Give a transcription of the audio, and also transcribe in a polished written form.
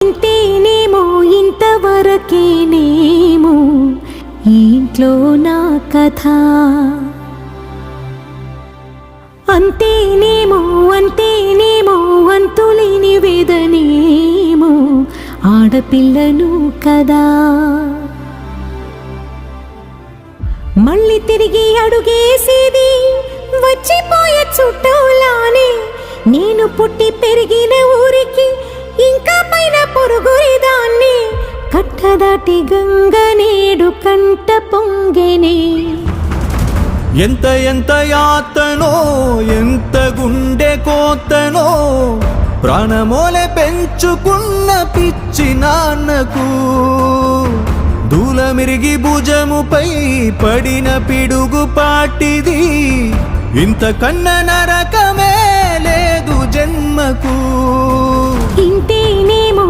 ఇంతేనేమో ఇంతవరకేనేమో ఇంట్లో నా కథ, అంతేనేమో అంతేనేమో అంతులేని వేదనేమో ఆడపిల్లను కదా. మళ్ళీ తిరిగి అడుగేసేది వచ్చిపోయే చుట్టూలానే, నేను పుట్టి పెరిగిన ఊరికి ఇంకా పైన పొరుగురిదాన్ని, కట్టదాటి గంగ నేడు కంట పొంగెనే. ఎంత ఎంత యాతనో ఎంత గుండె కోతనో, ప్రాణమోలే పెంచుకున్న పిచ్చి నాన్నకు దూలమిరిగి భుజముపై పడిన పిడుగు పాటిది, ఇంతకన్న నరకమే లేదు జన్మకు. ఇంతేనేమో